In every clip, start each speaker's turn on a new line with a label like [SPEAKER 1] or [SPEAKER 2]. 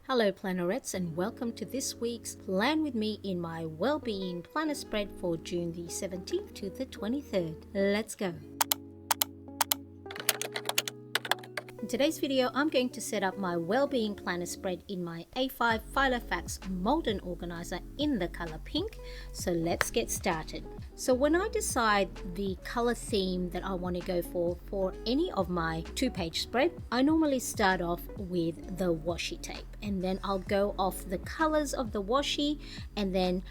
[SPEAKER 1] Hello Plannerettes, and welcome to this week's Plan With Me in my Wellbeing Planner Spread for June the 17th to the 23rd. Let's go! In today's video, I'm going to set up my Wellbeing Planner Spread in my A5 Filofax Molden Organizer in the color pink. So let's get started. So when I decide the color theme that I want to go for any of my 2-page spread, I normally start off with the washi tape, and then I'll go off the colors of the washi and then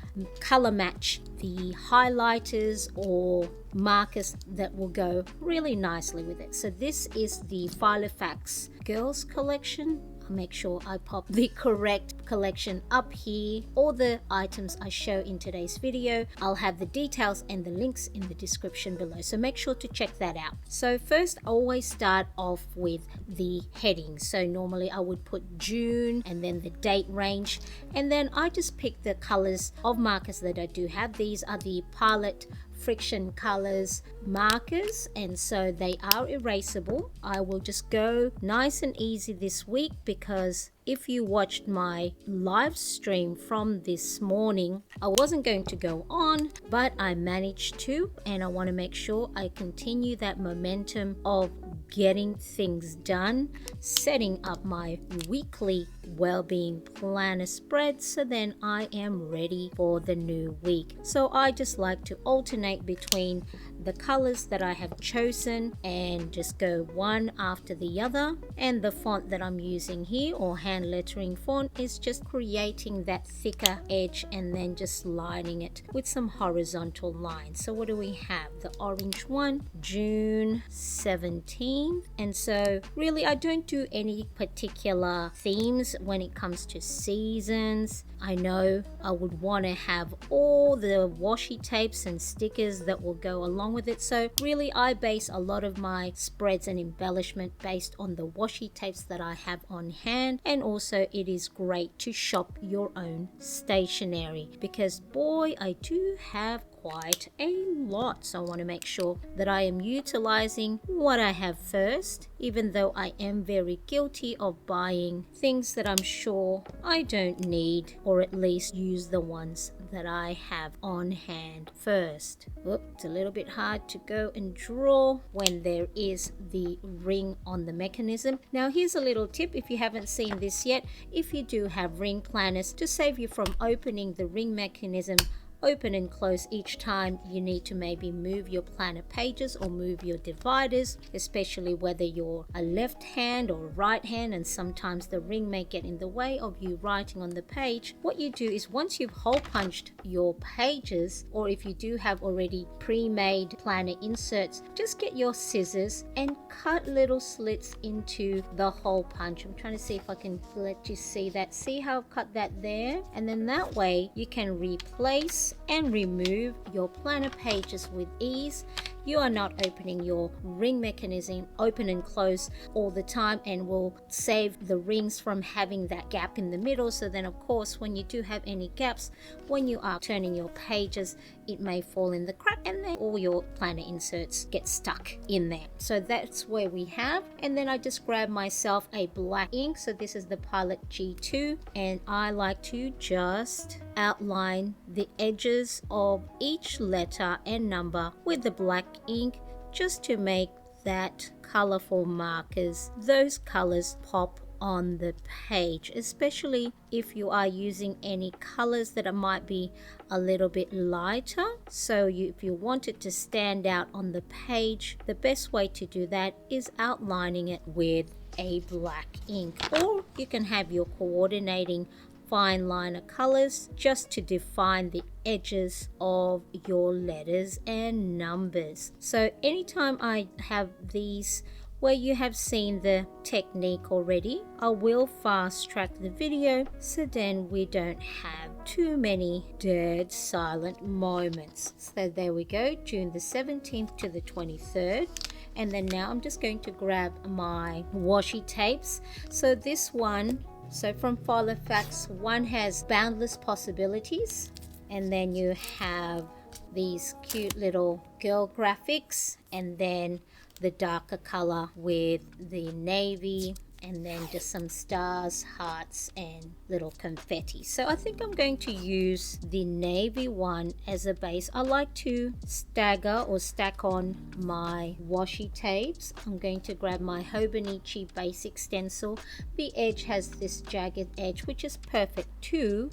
[SPEAKER 1] color match the highlighters or markers that will go really nicely with it. So this is the Filofax Girls collection. I'll make sure I pop the correct collection up here. All the items I show in today's video, I'll have the details and the links in the description below, so make sure to check that out. So first, I always start off with the heading. So normally I would put June and then the date range, and then I just pick the colors of markers that I do have. These are the Pilot Friction Colors markers, and so they are erasable. I will just go nice and easy this week, because if you watched my live stream from this morning, I wasn't going to go on, but I managed to, and I want to make sure I continue that momentum of getting things done, setting up my weekly wellbeing planner spread, so then I am ready for the new week. So I just like to alternate between the colors that I have chosen and just go one after the other. And the font that I'm using here, or hand lettering font, is just creating that thicker edge and then just lining it with some horizontal lines. So what do we have? The orange one, June 17th. And so really I don't do any particular themes when it comes to seasons. I know I would want to have all the washi tapes and stickers that will go along with it. So really I base a lot of my spreads and embellishment based on the washi tapes that I have on hand. And also it is great to shop your own stationery, because boy, I do have quite a lot. So I want to make sure that I am utilizing what I have first, even though I am very guilty of buying things that I'm sure I don't need, or at least use the ones that I have on hand first. It's a little bit hard to go and draw when there is the ring on the mechanism. Now here's a little tip if you haven't seen this yet. If you do have ring planners, to save you from opening the ring mechanism open and close each time you need to maybe move your planner pages or move your dividers, especially whether you're a left hand or right hand, and sometimes the ring may get in the way of you writing on the page. What you do is, once you've hole punched your pages, or if you do have already pre-made planner inserts, just get your scissors and cut little slits into the hole punch. I'm trying to see if I can let you see that. See how I've cut that there? And then that way you can replace and remove your planner pages with ease. You are not opening your ring mechanism open and close all the time, and will save the rings from having that gap in the middle. So then of course when you do have any gaps, when you are turning your pages, it may fall in the crack and then all your planner inserts get stuck in there. So that's where we have. And then I just grab myself a black ink. So this is the Pilot G2, and I like to just outline the edges of each letter and number with the black ink, just to make that colorful markers, those colors pop on the page, especially if you are using any colors that might be a little bit lighter. So if you want it to stand out on the page, the best way to do that is outlining it with a black ink, or you can have your coordinating fine liner colors just to define the edges of your letters and numbers. So anytime I have these where you have seen the technique already, I will fast track the video so then we don't have too many dead silent moments. So there we go, June the 17th to the 23rd. And then now I'm just going to grab my washi tapes. So this one, so from Filofax, one has Boundless Possibilities, and then you have these cute little girl graphics, and then the darker color with the navy and then just some stars, hearts, and little confetti. So I think I'm going to use the navy one as a base. I like to stagger or stack on my washi tapes. I'm going to grab my Hobonichi basic stencil. The edge has this jagged edge, which is perfect to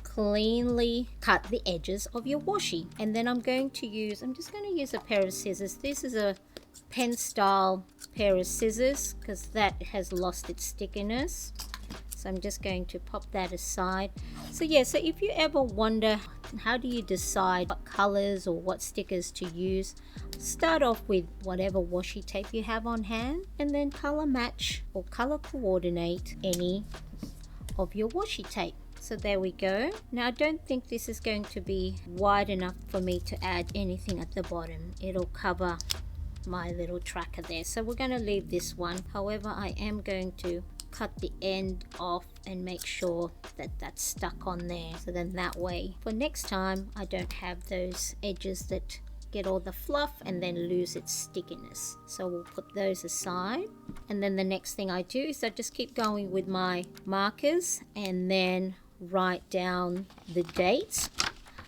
[SPEAKER 1] cleanly cut the edges of your washi. And then I'm just going to use a pair of scissors. This is a pen style pair of scissors because that has lost its stickiness. So I'm just going to pop that aside. So if you ever wonder how do you decide what colors or what stickers to use, start off with whatever washi tape you have on hand and then color match or color coordinate any of your washi tape. So there we go. Now I don't think this is going to be wide enough for me to add anything at the bottom. It'll cover my little tracker there. So we're going to leave this one. However, I am going to cut the end off and make sure that that's stuck on there. So then that way, for next time, I don't have those edges that get all the fluff and then lose its stickiness. So we'll put those aside. And then the next thing I do is I just keep going with my markers and then write down the dates.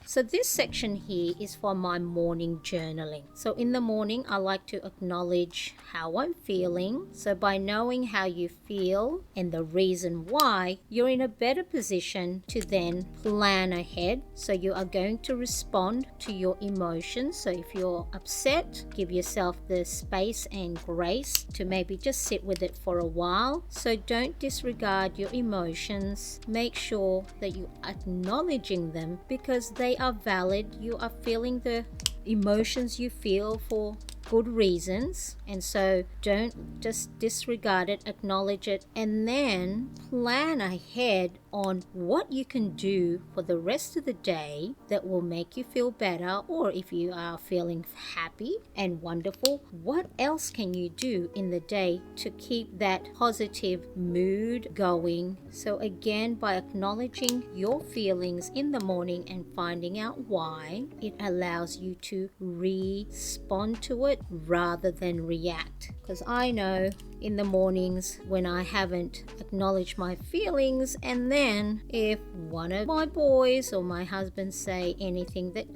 [SPEAKER 1] So this section here is for my morning journaling. So in the morning, I like to acknowledge how I'm feeling. So by knowing how you feel and the reason why, you're in a better position to then plan ahead. So you are going to respond to your emotions. So if you're upset, give yourself the space and grace to maybe just sit with it for a while. So don't disregard your emotions. Make sure that you're acknowledging them because they are valid. You are feeling the emotions you feel for good reasons, and so don't just disregard it, acknowledge it, and then plan ahead on what you can do for the rest of the day that will make you feel better. Or if you are feeling happy and wonderful, what else can you do in the day to keep that positive mood going? So again, by acknowledging your feelings in the morning and finding out why, it allows you to respond to it rather than react. Because I know in the mornings when I haven't acknowledged my feelings, and then if one of my boys or my husband say anything that,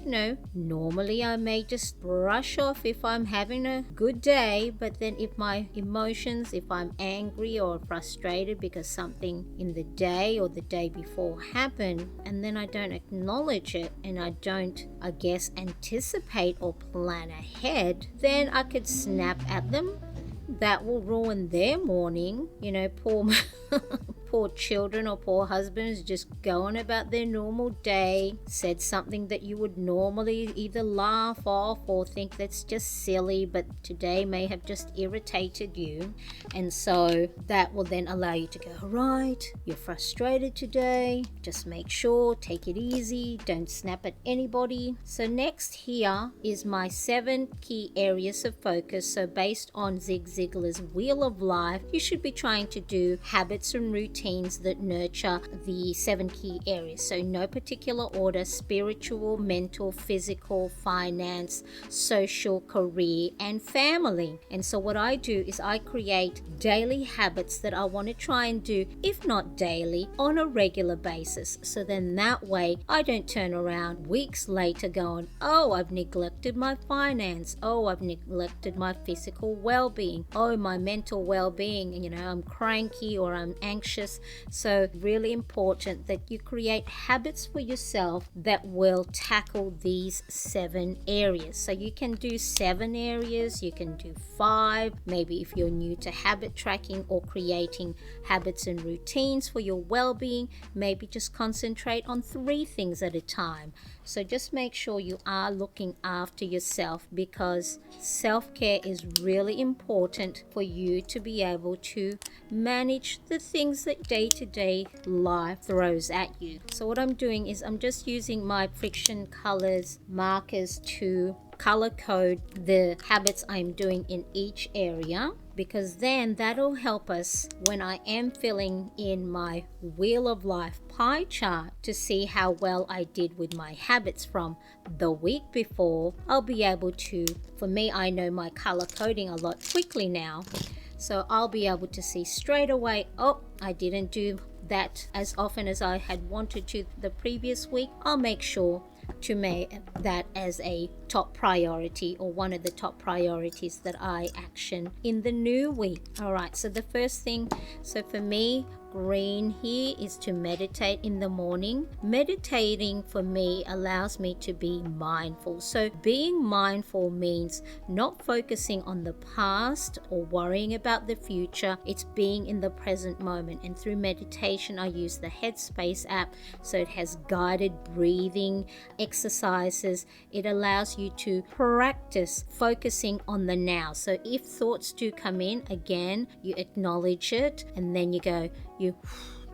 [SPEAKER 1] normally I may just brush off if I'm having a good day, but then if my emotions, if I'm angry or frustrated because something in the day or the day before happened, and then I don't acknowledge it and I don't, anticipate or plan ahead, then I could snap at them. That will ruin their morning. Poor children or poor husbands just going about their normal day, said something that you would normally either laugh off or think that's just silly, but today may have just irritated you. And so that will then allow you to go, right, you're frustrated today, just make sure, take it easy, don't snap at anybody. So next here is my 7 key areas of focus. So based on Zig Ziglar's Wheel of Life, you should be trying to do habits and routines that nurture the 7 key areas. So no particular order: spiritual, mental, physical, finance, social, career, and family. And so what I do is I create daily habits that I want to try and do, if not daily, on a regular basis. So then that way I don't turn around weeks later going, oh, I've neglected my finance, oh, I've neglected my physical well-being, oh, my mental well-being, I'm cranky or I'm anxious. So really important that you create habits for yourself that will tackle these 7 areas. So you can do 7 areas, you can do 5, maybe if you're new to habit tracking or creating habits and routines for your well-being, maybe just concentrate on 3 things at a time. So just make sure you are looking after yourself, because self-care is really important for you to be able to manage the things that day-to-day life throws at you. So what I'm doing is I'm just using my Friction Colors markers to color code the habits I'm doing in each area, because then that'll help us when I am filling in my Wheel of Life pie chart to see how well I did with my habits from the week before. I'll be able to, for me, I know my color coding a lot quickly now. So I'll be able to see straight away, oh, I didn't do that as often as I had wanted to the previous week. I'll make sure to make that as a top priority, or one of the top priorities that I action in the new week. All right, so the first thing, so for me, green here is to meditate in the morning. Meditating for me allows me to be mindful. So being mindful means not focusing on the past or worrying about the future. It's being in the present moment. And through meditation, I use the Headspace app. So it has guided breathing exercises. It allows you to practice focusing on the now. So if thoughts do come in, again, you acknowledge it, and then you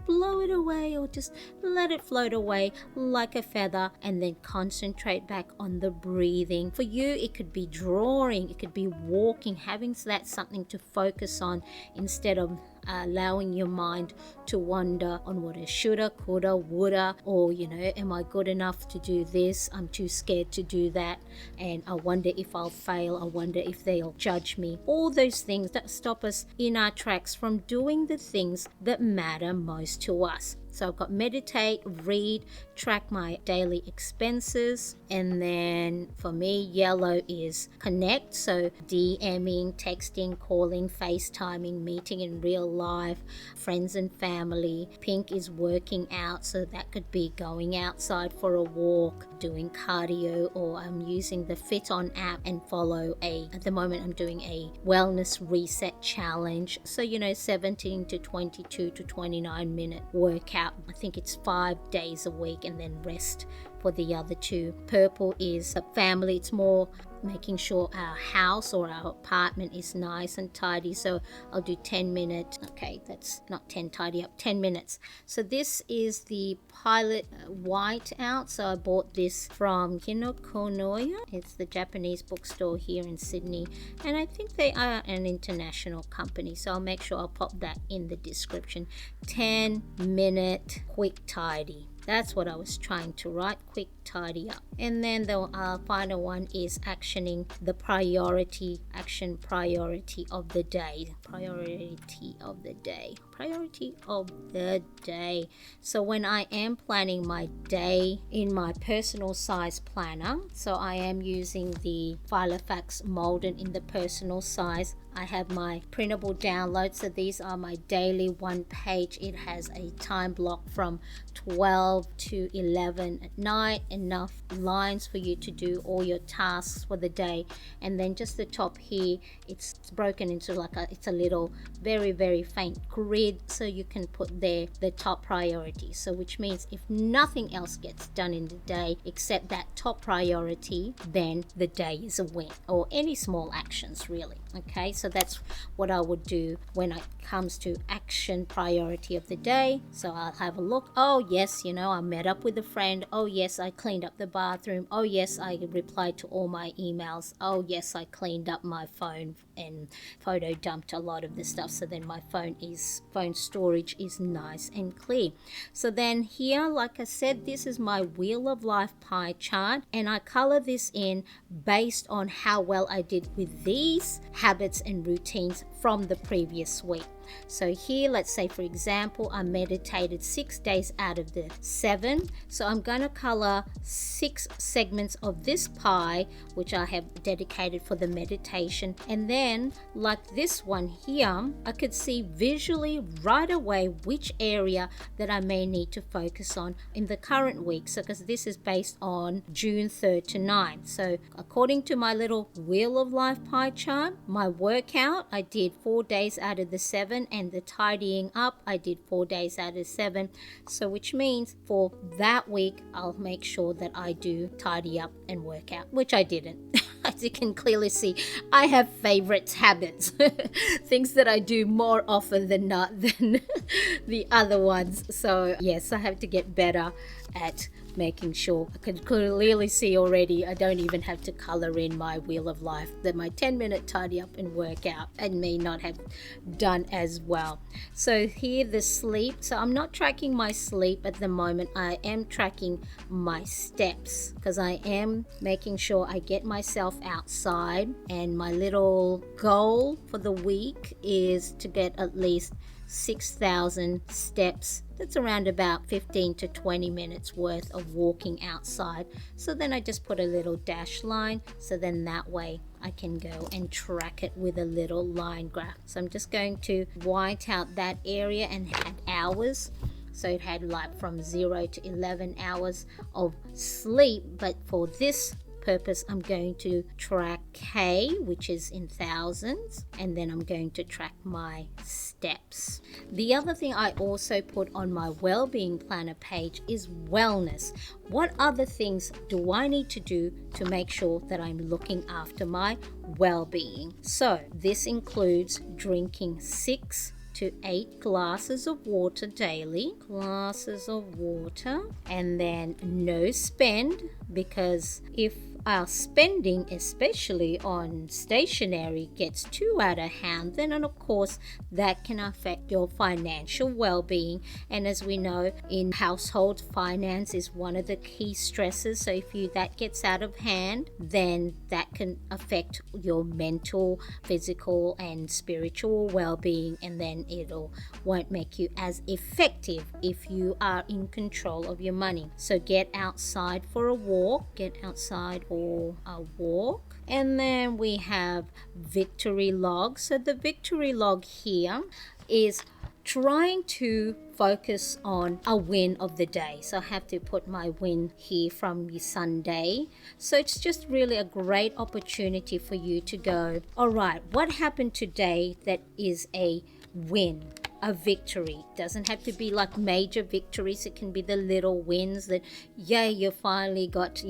[SPEAKER 1] blow it away, or just let it float away like a feather, and then concentrate back on the breathing. For you, it could be drawing, it could be walking, having that something to focus on instead of allowing your mind to wander on what is shoulda, coulda, woulda, or am I good enough to do this? I'm too scared to do that, and I wonder if I'll fail. I wonder if they'll judge me. All those things that stop us in our tracks from doing the things that matter most to us. So I've got meditate, read, track my daily expenses, and then for me, yellow is connect. So DMing, texting, calling, FaceTiming, meeting in real life, friends and family. Pink is working out, so that could be going outside for a walk, doing cardio, or I'm using the Fit On app and at the moment I'm doing a wellness reset challenge. So 17 to 22 to 29 minute workout. I think it's 5 days a week, and then rest for the other 2. Purple is a family. It's more making sure our house or our apartment is nice and tidy. So I'll do 10 minutes. Okay, that's not 10 tidy up, 10 minutes. So this is the Pilot White out. So I bought this from Kinokonoya. It's the Japanese bookstore here in Sydney, and I think they are an international company, so I'll make sure I'll pop that in the description. 10-minute quick tidy. That's what I was trying to write, quick tidy up. And then the final one is actioning the priority of the day. Priority of the day. So when I am planning my day in my personal size planner, so I am using the Filofax Molden in the personal size. I have my printable download, so these are my daily one page. It has a time block from 12 to 11 at night, enough lines for you to do all your tasks for the day. And then just the top here, it's broken into it's a little very, very faint grid, so you can put there the top priority. So which means if nothing else gets done in the day except that top priority, then the day is a win, or any small actions really. Okay, so that's what I would do when it comes to action priority of the day. So I'll have a look. Oh yes, I met up with a friend. Oh yes, I cleaned up the bathroom. Oh yes, I replied to all my emails. Oh yes, I cleaned up my phone and photo dumped a lot of the stuff, so then my phone storage is nice and clear. So then here, like I said, this is my Wheel of Life pie chart, and I color this in based on how well I did with these habits and routines from the previous week. So here, let's say for example, I meditated 6 days out of the 7. So I'm going to color 6 segments of this pie, which I have dedicated for the meditation. And then like this one here, I could see visually right away which area that I may need to focus on in the current week. So because this is based on June 3rd to 9th. So according to my little Wheel of Life pie chart, my workout, I did 4 days out of the 7, and the tidying up, I did 4 days out of 7. So which means for that week, I'll make sure that I do tidy up and work out, which I didn't. As you can clearly see, I have favorites, habits, things that I do more often than not than the other ones. So yes, I have to get better at making sure. I can clearly see already I don't even have to color in my Wheel of Life, that my 10-minute tidy up and workout and may not have done as well. So here the sleep, so I'm not tracking my sleep at the moment. I am tracking my steps because I am making sure I get myself outside, and my little goal for the week is to get at least 6,000 steps. That's around about 15 to 20 minutes worth of walking outside. So then I just put a little dash line, so then that way I can go and track it with a little line graph. So I'm just going to white out that area and add hours. So it had like from 0 to 11 hours of sleep, but for this purpose I'm going to track K, which is in thousands, and then I'm going to track my steps. The other thing I also put on my well-being planner page is wellness. What other things do I need to do to make sure that I'm looking after my well-being? So this includes drinking 6 to 8 glasses of water daily, and then no spend, because if our spending, especially on stationery, gets too out of hand, then of course that can affect your financial well-being. And as we know, in household, finance is one of the key stresses. So if that gets out of hand, then that can affect your mental, physical and spiritual well-being, and then won't make you as effective if you are in control of your money. So get outside for a walk, and then we have victory log. So the victory log here is trying to focus on a win of the day. So I have to put my win here from Sunday. So it's just really a great opportunity for you to go, all right, what happened today that is a win, a victory? Doesn't have to be like major victories. It can be the little wins that, yay, you finally got,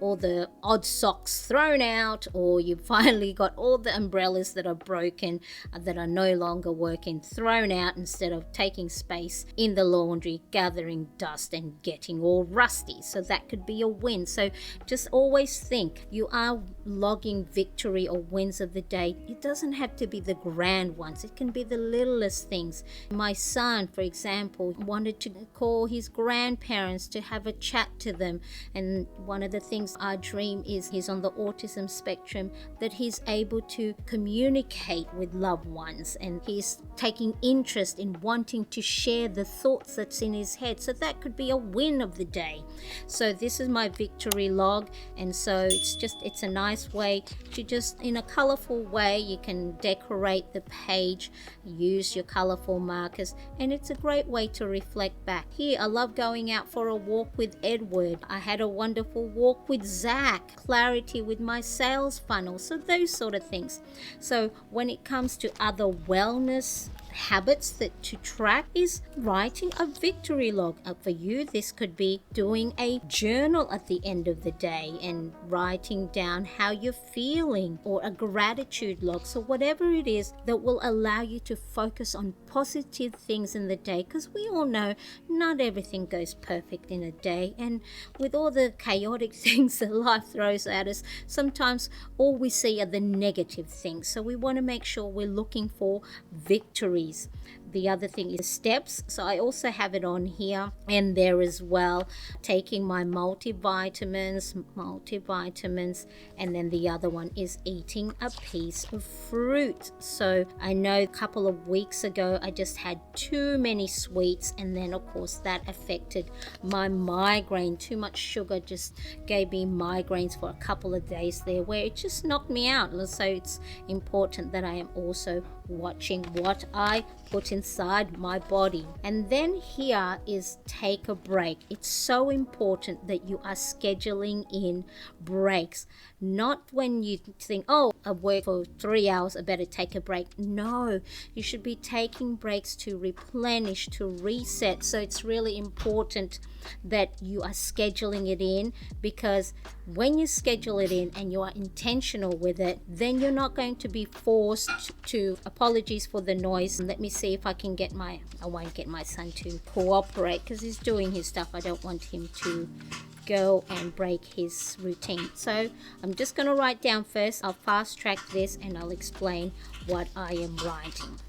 [SPEAKER 1] all the odd socks thrown out, or you finally got all the umbrellas that are broken, that are no longer working, thrown out instead of taking space in the laundry, gathering dust and getting all rusty. So that could be a win. So just always think, you are logging victory or wins of the day. It doesn't have to be the grand ones. It can be the littlest things. My son, for example, wanted to call his grandparents to have a chat to them, and one of the things I dream is he's on the autism spectrum, that he's able to communicate with loved ones, and he's taking interest in wanting to share the thoughts that's in his head. So that could be a win of the day. So this is my victory log, and so it's a nice way to just, in a colorful way, you can decorate the page, use your colorful markers, and it's a great way to reflect back. Here, I love going out for a walk with Edward. I had a wonderful walk with Zach. Clarity with my sales funnel. So those sort of things. So when it comes to other wellness habits that to track, is writing a victory log. For you, this could be doing a journal at the end of the day and writing down how you're feeling, or a gratitude log. So whatever it is that will allow you to focus on positive things in the day, because we all know not everything goes perfect in a day, and with all the chaotic things that life throws at us, sometimes all we see are the negative things. So we want to make sure we're looking for victories. The other thing is steps. So I also have it on here and there as well. Taking my multivitamins, and then the other one is eating a piece of fruit. So I know a couple of weeks ago I just had too many sweets, and then of course that affected my migraine. Too much sugar just gave me migraines for a couple of days there, where it just knocked me out. So it's important that I am also watching what I put inside my body. And then here is take a break. It's so important that you are scheduling in breaks, not when you think, oh, I work for 3 hours, I better take a break. No, you should be taking breaks to replenish, to reset. So it's really important that you are scheduling it in, because when you schedule it in and you are intentional with it, then you're not going to be forced to, apologies for the noise, and let me see if I can get I won't get my son to cooperate because he's doing his stuff. I don't want him to go and break his routine. So I'm just going to write down first. I'll fast track this and I'll explain what I am writing.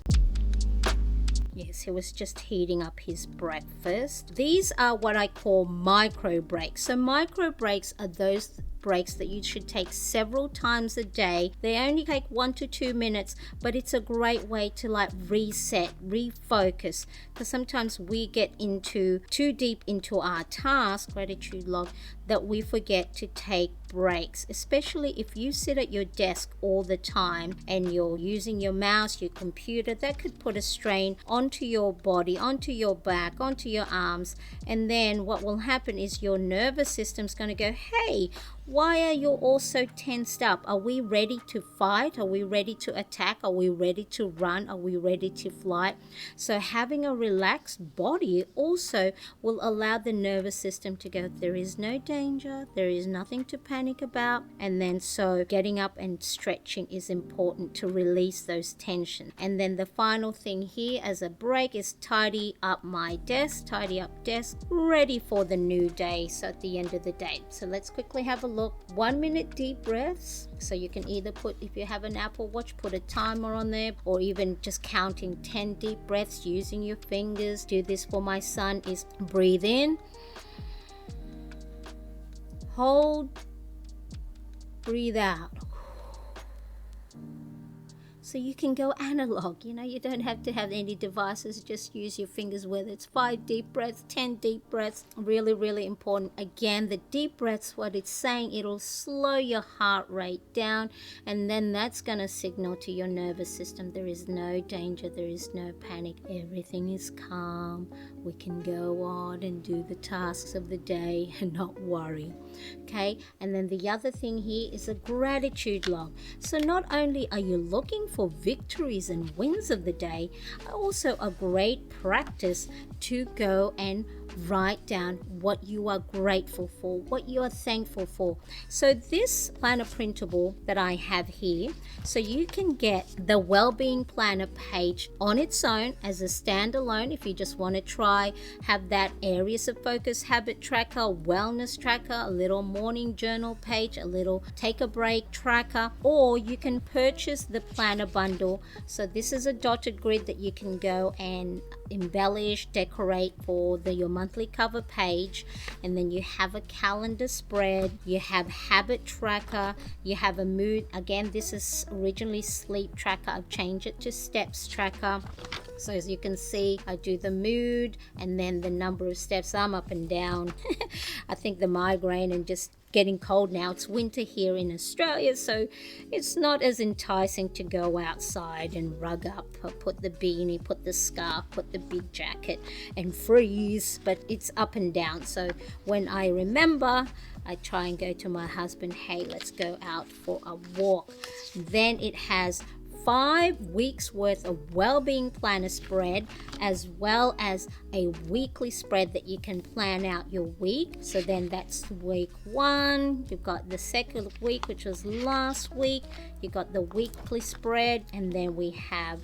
[SPEAKER 1] Yes, he was just heating up his breakfast. These are what I call micro breaks. So micro breaks are those breaks that you should take several times a day. They only take 1 to 2 minutes, but it's a great way to like reset, refocus, because sometimes we get into too deep into our task, gratitude log, that we forget to take breaks, especially if you sit at your desk all the time and you're using your mouse, your computer. That could put a strain onto your body, onto your back, onto your arms, and then what will happen is your nervous system's going to go, hey, why are you all so tensed up? Are we ready to fight? Are we ready to attack? Are we ready to run? Are we ready to fly? So having a relaxed body also will allow the nervous system to go, there is no danger, there is nothing to panic about. And then so getting up and stretching is important to release those tensions. And then the final thing here as a break is tidy up my desk, tidy up desk, ready for the new day. So at the end of the day. So let's quickly have a look. 1 minute deep breaths. So you can either put, if you have an Apple Watch, put a timer on there, or even just counting 10 deep breaths using your fingers. Do this for my son is breathe in, hold, breathe out. So you can go analog, you don't have to have any devices, just use your fingers, whether it's 5 deep breaths, 10 deep breaths, really, really important. Again, the deep breaths, what it's saying, it'll slow your heart rate down, and then that's going to signal to your nervous system, there is no danger, there is no panic, everything is calm, we can go on and do the tasks of the day and not worry. Okay, and then the other thing here is a gratitude log. So not only are you looking for victories and wins of the day, also a great practice to go and write down what you are grateful for, what you are thankful for. So this planner printable that I have here, so you can get the Wellbeing Planner page on its own as a standalone if you just want to try, have that areas of focus, habit tracker, wellness tracker, a little morning journal page, a little take a break tracker, or you can purchase the planner bundle. So this is a dotted grid that you can go and embellish, decorate for your monthly cover page, and then you have a calendar spread, you have habit tracker, you have a mood. Again, this is originally sleep tracker, I've changed it to steps tracker. So as you can see, I do the mood and then the number of steps. I'm up and down. I think the migraine and just getting cold now. It's winter here in Australia, so it's not as enticing to go outside and rug up, put the beanie, put the scarf, put the big jacket and freeze, but it's up and down. So when I remember, I try and go to my husband, hey, let's go out for a walk. Then it has 5 weeks worth of Wellbeing Planner spread, as well as a weekly spread that you can plan out your week. So then that's week 1. You've got the second week, which was last week. You got the weekly spread, and then we have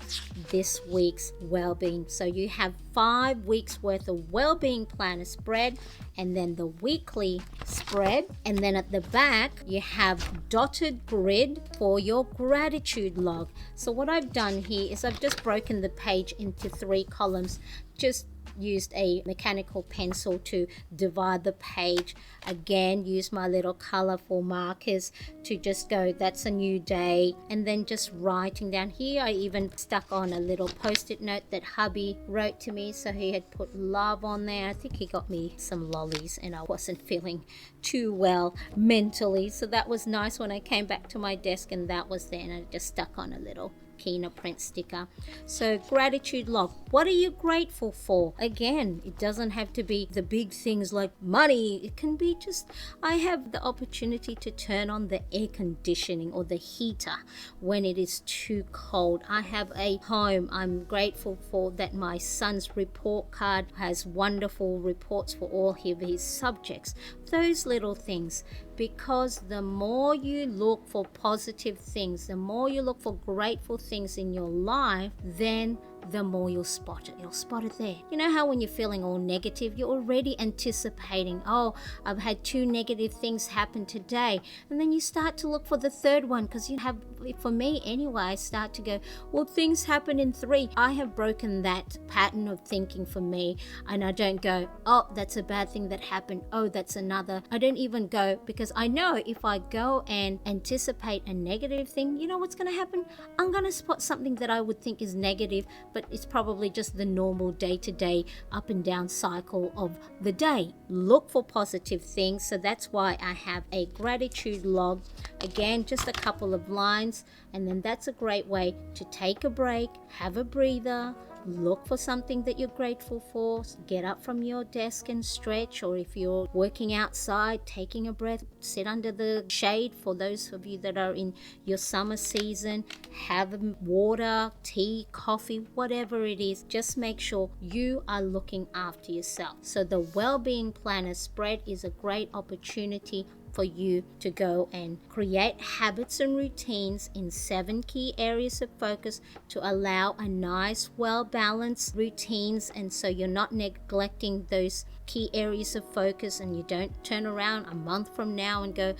[SPEAKER 1] this week's Wellbeing. So you have 5 weeks worth of Wellbeing Planner spread, and then the weekly spread, and then at the back you have dotted grid for your gratitude log. So what I've done here is I've just broken the page into 3 columns, just used a mechanical pencil to divide the page. Again, use my little colorful markers to just go, that's a new day, and then just writing down here. I even stuck on a little post-it note that hubby wrote to me, so he had put love on there. I think he got me some lollies and I wasn't feeling too well mentally, so that was nice when I came back to my desk and that was there, and I just stuck on a little Kina print sticker. So gratitude log, what are you grateful for? Again, it doesn't have to be the big things like money. It can be just, I have the opportunity to turn on the air conditioning or the heater when it is too cold. I have a home. I'm grateful for that my son's report card has wonderful reports for all of his subjects. Those little things, because the more you look for positive things, the more you look for grateful things in your life, then the more you'll spot it. You'll spot it there. You know how when you're feeling all negative, you're already anticipating, oh, I've had 2 negative things happen today. And then you start to look for the third one because you have, for me anyway, I start to go, well, things happen in 3. I have broken that pattern of thinking for me, and I don't go, oh, that's a bad thing that happened. Oh, that's another. I don't even go, because I know if I go and anticipate a negative thing, you know what's going to happen? I'm going to spot something that I would think is negative, but it's probably just the normal day-to-day up and down cycle of the day. Look for positive things. So that's why I have a gratitude log. Again, just a couple of lines, and then that's a great way to take a break, have a breather, look for something that you're grateful for, get up from your desk and stretch, or if you're working outside, taking a breath, sit under the shade for those of you that are in your summer season, have water, tea, coffee, whatever it is. Just make sure you are looking after yourself. So the Wellbeing Planner spread is a great opportunity for you to go and create habits and routines in 7 key areas of focus to allow a nice, well-balanced routines, and so you're not neglecting those key areas of focus, and you don't turn around a month from now and go,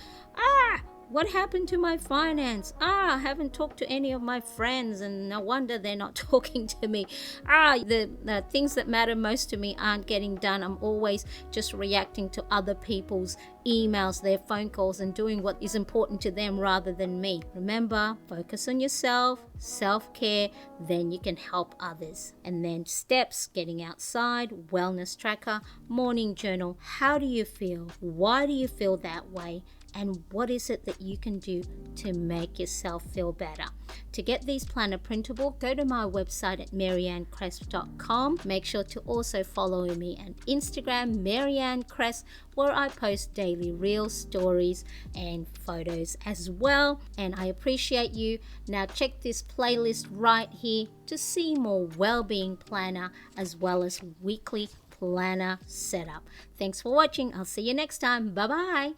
[SPEAKER 1] what happened to my finance? I haven't talked to any of my friends, and no wonder they're not talking to me. The things that matter most to me aren't getting done. I'm always just reacting to other people's emails, their phone calls, and doing what is important to them rather than me. Remember, focus on yourself, self-care, then you can help others. And then steps, getting outside, wellness tracker, morning journal. How do you feel? Why do you feel that way? And what is it that you can do to make yourself feel better? To get these planner printable, go to my website at mariannecresp.com. Make sure to also follow me on Instagram, Mariane Cresp, where I post daily reels, stories, and photos as well. And I appreciate you. Now check this playlist right here to see more well-being planner as well as weekly planner setup. Thanks for watching. I'll see you next time. Bye-bye.